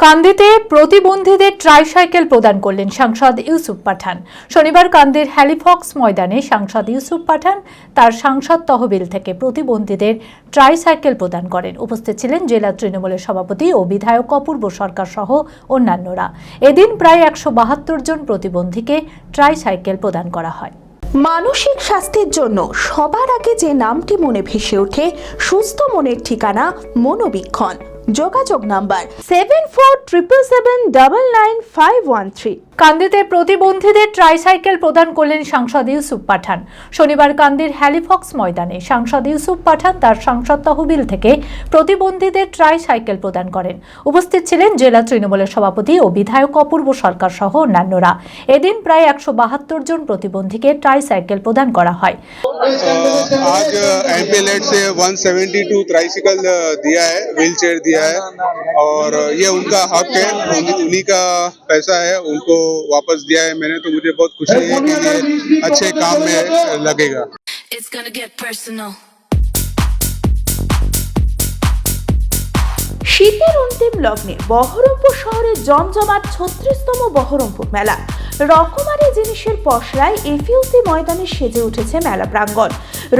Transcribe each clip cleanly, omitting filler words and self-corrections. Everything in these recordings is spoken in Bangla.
কান্দিতে প্রতিবন্ধীদের ট্রাইসাইকেল প্রদান করলেন সাংসদ ইউসুফ পাঠান। শনিবার কান্দির হ্যালিফক্স ময়দানে সাংসদ ইউসুফ পাঠান তার সাংসদ তহবিল থেকে প্রতিবন্ধীদের ট্রাইসাইকেল প্রদান করেন। উপস্থিত ছিলেন জেলা তৃণমূলের সভাপতি ও বিধায়ক অপূর্ব সরকার সহ অন্যান্যরা। এদিন প্রায় 172 জন প্রতিবন্ধীকে ট্রাইসাইকেল প্রদান করা হয়। মানসিক স্বাস্থ্যের জন্য সবার আগে যে নামটি মনে ভেসে ওঠে, সুস্থ মনের ঠিকানা মনোবীক্ষণ। যোগাযোগ নাম্বার 7477799513। কান্দিতে প্রতিবন্ধীদের ট্রাইসাইকেল প্রদান করলেন সাংসদ ইউসুফ পাঠান। শনিবার কান্দির হ্যালিফক্স ময়দানে সাংসদ ইউসুফ পাঠান তার সাংসদ তহবিল থেকে প্রতিবন্ধীদের ট্রাইসাইকেল প্রদান করেন। উপস্থিত ছিলেন জেলা তৃণমূলের সভাপতি ও বিধায়ক অপূর্ব সরকার সহ অন্যান্যরা। এদিন প্রায় 172 জন প্রতিবন্ধীকে ট্রাইসাইকেল প্রদান করা হয়। आज एमपीएलएड से 172 ट्राइसिकल दिया है, व्हील चेयर दिया है और ये उनका हक है, उन्हीं का पैसा है, उनको वापस दिया है मैंने, तो मुझे बहुत खुशी है कि ये अच्छे काम में लगेगा। শীতের অন্তিম লগ্নে বহরমপুর শহরে জমজমাট 36তম বহরমপুর মেলা। রকমারি জিনিসের পসরায় এফইউসি ময়দানে সেজে উঠেছে মেলা প্রাঙ্গণ।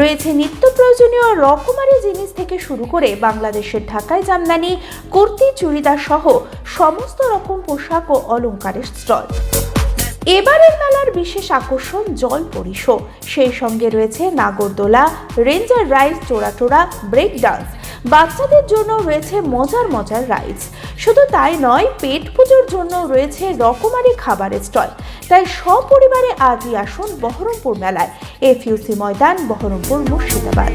রয়েছে নিত্য প্রয়োজনীয় রকমারি জিনিস থেকে শুরু করে বাংলাদেশের ঢাকায় জামদানি, কুর্তি, চুড়িদার সহ সমস্ত রকম পোশাক ও অলংকারের স্টল। এবারের মেলার বিশেষ আকর্ষণ জল পরিশো, সেই সঙ্গে রয়েছে নাগরদোলা, রেঞ্জার রাইড, চোরাটোরা, ব্রেক ডান্স। বাচ্চাদের জন্য রয়েছে মজার মজার রাইডস। শুধু তাই নয়, পেট পুজোর জন্য রয়েছে রকমারি খাবারের স্টল। তাই সপরিবারে আজই আসুন বহরমপুর মেলায়। এফইউসি ময়দান, বহরমপুর, মুর্শিদাবাদ।